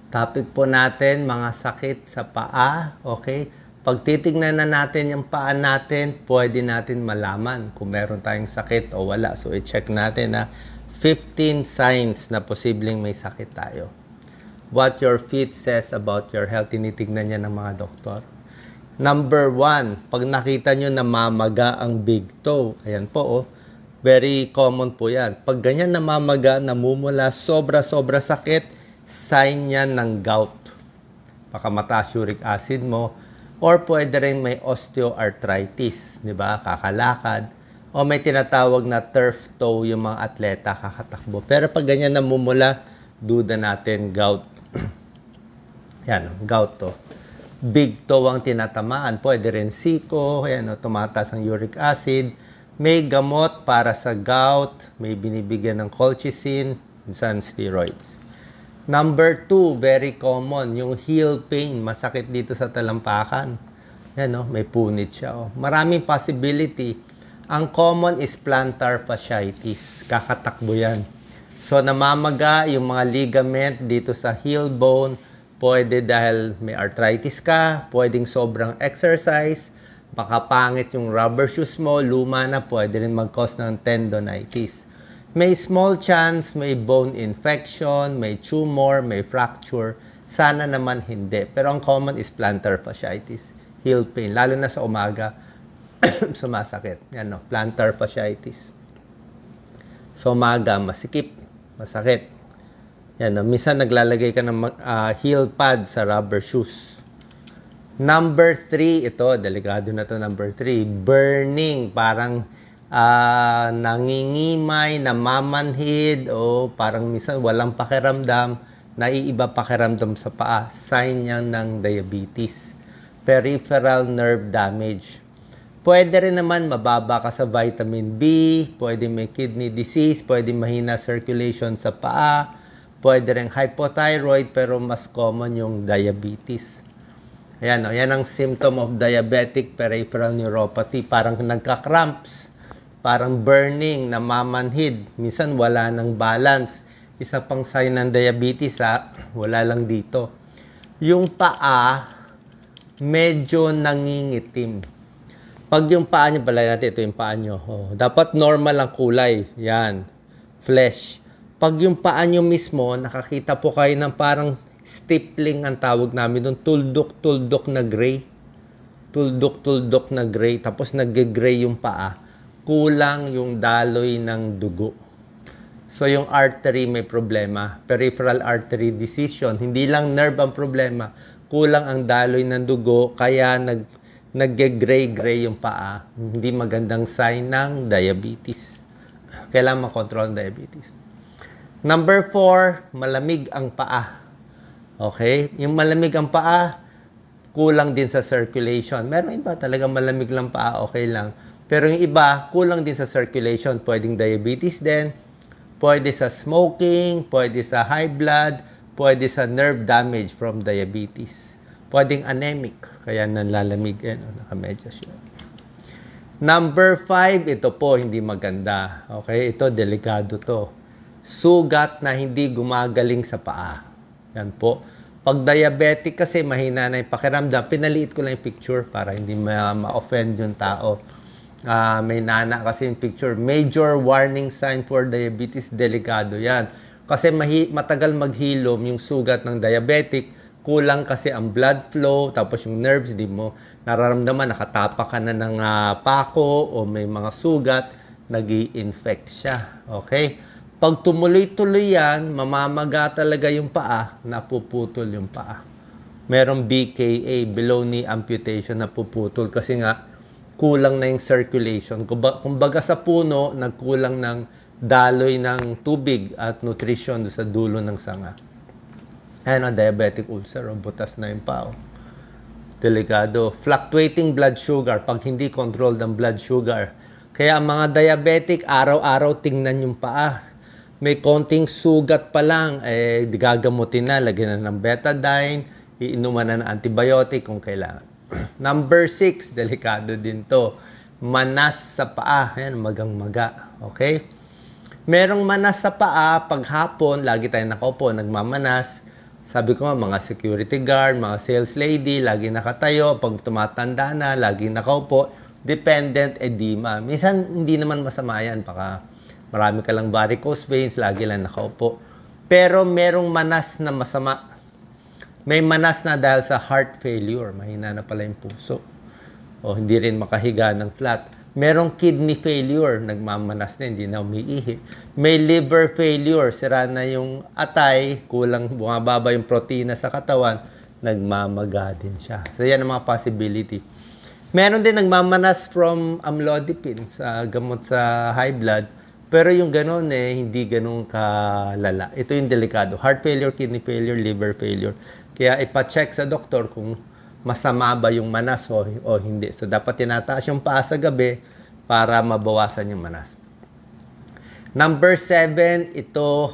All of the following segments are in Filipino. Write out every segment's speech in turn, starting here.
Topic po natin, mga sakit sa paa. Okay? Pag titignan na natin yung paa natin, pwede natin malaman kung meron tayong sakit o wala. So, i-check natin na 15 signs na posibleng may sakit tayo. What your feet says about your health, tinitignan niya ng mga doktor. Number 1, pag nakita nyo namamaga ang big toe, ayan po, oh, very common po yan. Pag ganyan namamaga, namumula, sobra-sobra sakit, sign yan ng gout. Baka mataas uric acid mo, or pwede rin may osteoarthritis, di ba? Kakalakad. O may tinatawag na turf toe yung mga atleta kakatakbo. Pero pag ganyan namumula, duda natin gout. Yan, gout to. Big toe ang tinatamaan. Pwede rin siko, yan, tumataas ang uric acid. May gamot para sa gout, may binibigyan ng colchicine, minsan steroids. Number 2, very common, yung heel pain, masakit dito sa talampakan. Yan, no? May punit siya. Oh. Maraming possibility. Ang common is plantar fasciitis. Kakatakbo yan. So, namamaga yung mga ligament dito sa heel bone. Pwede dahil may arthritis ka, pwedeng sobrang exercise, baka pangit yung rubber shoes mo, luma na, pwede rin mag-cause ng tendonitis. May small chance, may bone infection, may tumor, may fracture. Sana naman hindi. Pero ang common is plantar fasciitis, heel pain, lalo na sa umaga, sumasakit. Yan, no? Plantar fasciitis. Sa umaga, masikip, masakit. Yan, no? Minsan naglalagay ka ng heel pad sa rubber shoes. Number 3, ito, delikado na to. Number 3, burning. Parang nangingimay, namamanhid, o parang minsan walang pakiramdam, naiiba pakiramdam sa paa. Sign yan ng diabetes. Peripheral nerve damage. Pwede rin naman mababa ka sa vitamin B, pwede may kidney disease, pwede mahina circulation sa paa, pwede rin hypothyroid, pero mas common yung diabetes. Ayan, o, yan ang symptom of diabetic peripheral neuropathy. Parang nagka-cramps, parang burning, namamanhid. Minsan wala ng balance. Isa pang sign ng diabetes, wala lang dito. Yung paa, medyo nangingitim. Pag yung paa nyo, balay natin, ito yung paa nyo. Oh, dapat normal ang kulay. Yan, flesh. Pag yung paa nyo mismo, nakakita po kayo ng parang stippling ang tawag namin doon. Tuldok-tuldok na gray. Tuldok-tuldok na gray. Tapos nag-gray yung paa. Kulang yung daloy ng dugo. So yung artery may problema. Peripheral artery decision. Hindi lang nerve ang problema. Kulang ang daloy ng dugo. Kaya nag-gray-gray yung paa. Hindi magandang sign ng diabetes. Kailangan makontrol ang diabetes. Number 4, malamig ang paa. Okay? Yung malamig ang paa, kulang din sa circulation. Meron iba talaga malamig lang paa, okay lang. Pero yung iba, kulang din sa circulation. Pwedeng diabetes din, pwede sa smoking, pwede sa high blood, pwede sa nerve damage from diabetes. Pwedeng anemic, kaya nanlalamig. Nakamedyas yun. Number 5, ito po, hindi maganda. Okay? Ito, delikado to. Sugat na hindi gumagaling sa paa. Yan po. Pag diabetic kasi, mahina na yung pakiramdam. Pinaliit ko lang yung picture para hindi ma-offend yung tao. May nana kasi yung picture. Major warning sign for diabetes, delikado yan. Kasi matagal maghilom yung sugat ng diabetic. Kulang kasi ang blood flow, tapos yung nerves, di mo nararamdaman, nakatapak ka na ng pako o may mga sugat, nag-i-infect siya. Okay? Pag tumuloy-tuloy yan, mamamaga talaga yung paa, napuputol yung paa. Merong BKA, below knee amputation, napuputol kasi nga kulang na yung circulation. Kumbaga sa puno, nagkulang ng daloy ng tubig at nutrition sa dulo ng sanga. Ayan ang diabetic ulcer, butas na yung paa. Delikado. Fluctuating blood sugar, pag hindi controlled ang blood sugar. Kaya ang mga diabetic, araw-araw tingnan yung paa. May konting sugat pa lang, gagamutin na, lagyan na ng betadine, iinuman na ng antibiotic kung kailangan. Number 6, delikado din to. Manas sa paa. Ayan, magang-maga. Okay? Merong manas sa paa, pag hapon, lagi tayong nakaupo, nagmamanas. Sabi ko nga, mga security guard, mga sales lady, lagi nakatayo. Pag tumatanda na, lagi nakaupo. Dependent edema. Minsan, hindi naman masama yan. Baka marami ka lang varicose veins, lagi lang nakaupo. Pero merong manas na masama. May manas na dahil sa heart failure. Mahina na pala yung puso. O hindi rin makahiga ng flat. Merong kidney failure, nagmamanas na, hindi na umiihi. May liver failure, sira na yung atay, kulang, bumababa yung protina sa katawan, nagmamaga din siya. So yan ang mga possibility. Meron din nagmamanas from amlodipine, sa gamot sa high blood, pero yung ganun hindi ganun kalala. Ito yung delikado. Heart failure, kidney failure, liver failure. Kaya ipa-check sa doktor kung masama ba yung manas o hindi. So, dapat tinataas yung paa sa gabi para mabawasan yung manas. Number 7, ito,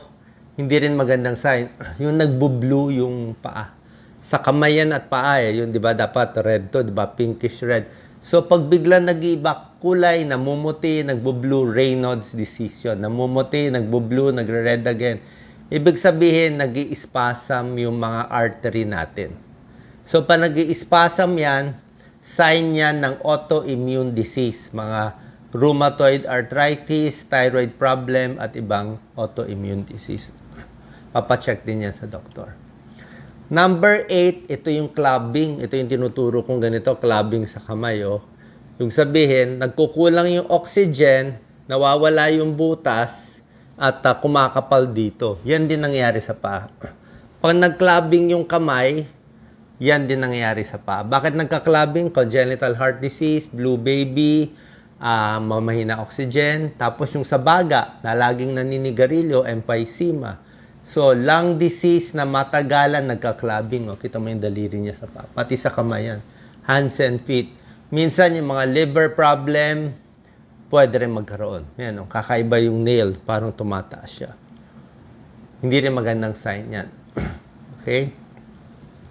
hindi rin magandang sign. Yung nagbo-blue yung paa. Sa kamay yan at paa Yung, di ba, dapat red to, di ba, pinkish red. So, pag bigla nag-iiba kulay, namumuti, nagbo-blue, Raynaud's disease yun. Namumuti, nagbo-blue, nagre-red again. Ibig sabihin, nag-i-spasm yung mga artery natin. So, pag nag-i-spasm yan, sign yan ng autoimmune disease, mga rheumatoid arthritis, thyroid problem, at ibang autoimmune disease. Papacheck din yan sa doktor. Number 8, ito yung clubbing. Ito yung tinuturo kong ganito, clubbing sa kamay. Yung sabihin, nagkukulang yung oxygen, nawawala yung butas, at kumakapal dito. Yan din nangyayari sa paa. Pag nag-clubbing yung kamay, yan din nangyayari sa paa. Bakit nagka-clubbing? Congenital heart disease, blue baby, mamahina oxygen. Tapos yung sa baga, na laging naninigarilyo, emphysema. So, lung disease na matagalan nagka-clubbing. Kita mo yung daliri niya sa paa. Pati sa kamay yan. Hands and feet. Minsan yung mga liver problem, pwede rin magkaroon. Yan, kakaiba yung nail, parang tumataas siya. Hindi rin magandang sign yan. Okay?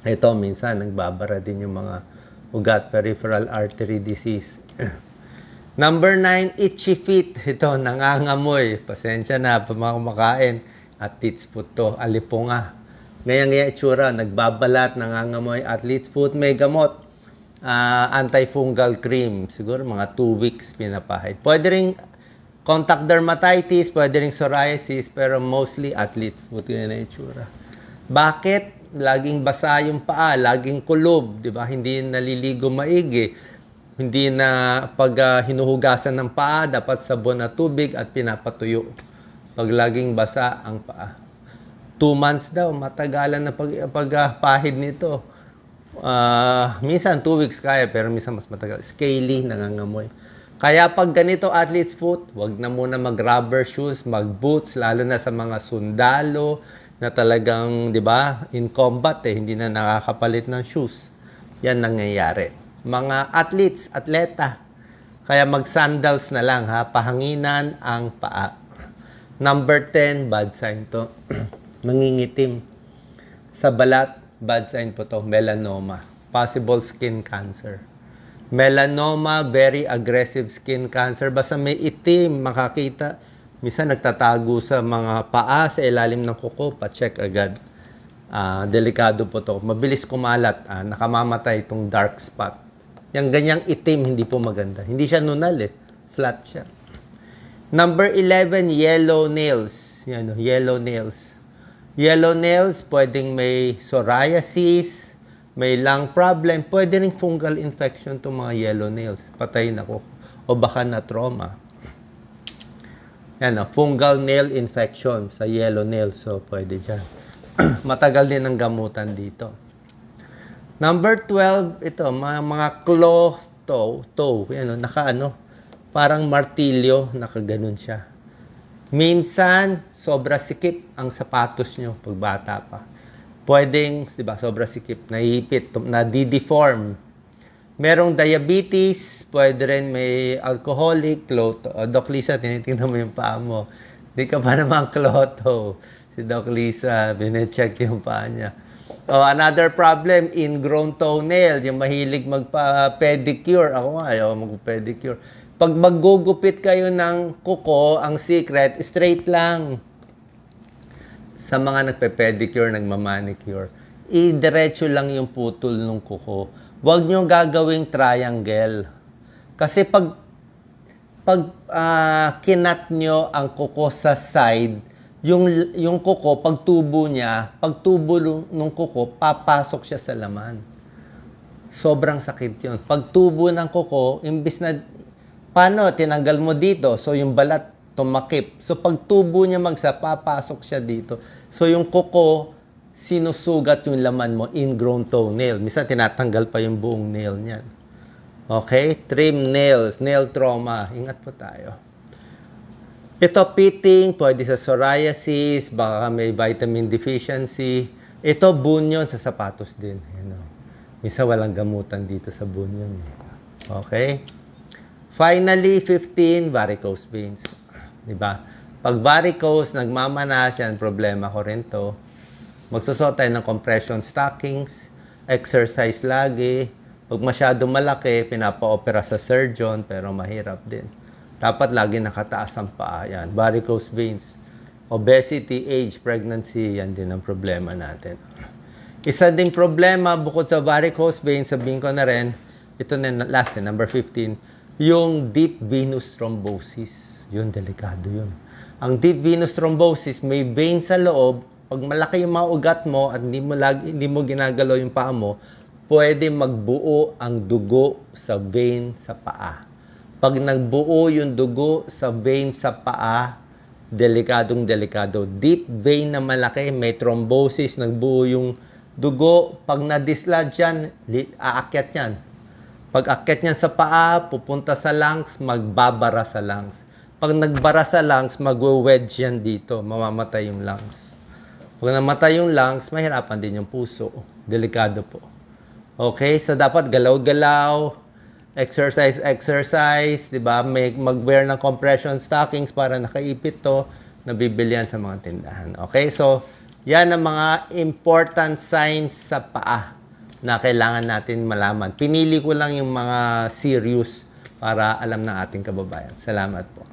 Ito, minsan, nagbabara din yung mga ugat, peripheral artery disease. Number 9, itchy feet. Ito, nangangamoy. Pasensya na, kumakain. Athlete's foot to, alipunga. Ngayon itsura, nagbabalat, nangangamoy. Athlete's foot, may gamot. Antifungal cream. Siguro mga 2 weeks pinapahid. Pwede rin contact dermatitis, pwede rin psoriasis, pero mostly athlete's foot. Yun na itsura. Bakit? Laging basa yung paa, laging kulob, di ba? Hindi naliligo maigi. Hindi na pag hinuhugasan ng paa, dapat sabon na tubig at pinapatuyo. Pag laging basa ang paa. 2 months daw, matagalan na pagpahid nito. Minsan 2 weeks kaya, pero minsan mas matagal. Scaly, nangangamoy. Kaya pag ganito athlete's foot, wag na muna mag-rubber shoes, mag-boots, lalo na sa mga sundalo, na talagang, di ba, in combat hindi na nakakapalit ng shoes. Yan nangyayari. Mga athletes, atleta, kaya mag-sandals na lang, pahanginan ang paa. Number 10, bad sign to. Nangingitim. Sa balat, bad sign po to, melanoma. Possible skin cancer. Melanoma, very aggressive skin cancer. Basta may itim, makakita. Minsan nagtatago sa mga paa, sa ilalim ng kuko, pa-check agad. Delikado po to. Mabilis kumalat, nakamamatay itong dark spot. Yung ganyang itim, hindi po maganda. Hindi siya nunal flat siya. Number 11, yellow nails. Yan, yellow nails. Yellow nails, pwedeng may psoriasis, may lung problem, pwede rin fungal infection itong mga yellow nails. Patayin ako. O baka na trauma. Yan, fungal nail infection sa yellow nails. So, pwede dyan. Matagal din ang gamutan dito. Number 12, ito, mga claw toe. Yan, parang martilyo, nakaganon siya. Minsan, sobra sikip ang sapatos nyo pag bata pa. Pwedeng, di ba, sobra sikip, naipit, nadideform. Merong diabetes, pwede rin may alcoholic, Doc Lisa, tinitingnan mo yung paa mo. Hindi ka pa naman kloto. Si Doc Lisa, binecheck yung paa niya. Another problem, ingrown toenail. Yung mahilig magpa-pedicure. Ako nga, ayaw magpa-pedicure. Pag maggugupit kayo ng kuko, ang secret, straight lang. sa mga nagpe-pedicure, nagmamanicure, i-diretso lang yung putol ng kuko. Huwag nyo gagawing triangle. Kasi pag kinat nyo ang kuko sa side, yung kuko, pag tubo ng kuko, papasok siya sa laman. Sobrang sakit yun. Pag tubo ng kuko, imbis na, paano, tinanggal mo dito, so yung balat tumakip. So pag tubo niya papasok siya dito. So yung kuko, sinusugat yung laman mo, ingrown toenail. Minsan tinatanggal pa yung buong nail niyan. Okay? Trim nails, nail trauma. Ingat po tayo. Ito, pitting, pwede sa psoriasis, baka may vitamin deficiency. Ito, bunyon sa sapatos din. Minsan walang gamutan dito sa bunyon. Okay? Finally, 15, varicose veins. Diba? Pag varicose, nagmamanas yan, problema ko rin to. Magsusot tayo ng compression stockings, exercise lagi. Pag masyado malaki, pinapa-opera sa surgeon, pero mahirap din. Dapat lagi nakataas ang paa. Yan, varicose veins. Obesity, age, pregnancy, yan din ang problema natin. Isa ding problema, bukod sa varicose veins, sabihin ko na rin, ito na last, number 15, yung deep venous thrombosis. Yun, delikado yun. Ang deep venous thrombosis, may vein sa loob. Pag malaki yung mga ugat mo at hindi mo ginagalaw yung paa mo, pwede magbuo ang dugo sa vein sa paa. Pag nagbuo yung dugo sa vein sa paa, delikadong delikado. Deep vein na malaki, may thrombosis, nagbuo yung dugo. Pag na-dislodge yan, aakyat yan. Pag akyat niyan sa paa, pupunta sa lungs, magbabara sa lungs. Pag nagbara sa lungs, magwe-wedge yan dito, mamamatay yung lungs. Pag namatay yung lungs, mahirapan din yung puso. Delikado po. Okay, so dapat galaw-galaw, exercise, di ba? Mag-wear ng compression stockings para nakaipit to, nabibilihan sa mga tindahan. Okay, so yan ang mga important signs sa paa na kailangan natin malaman. Pinili ko lang yung mga serious para alam ng ating kababayan. Salamat po.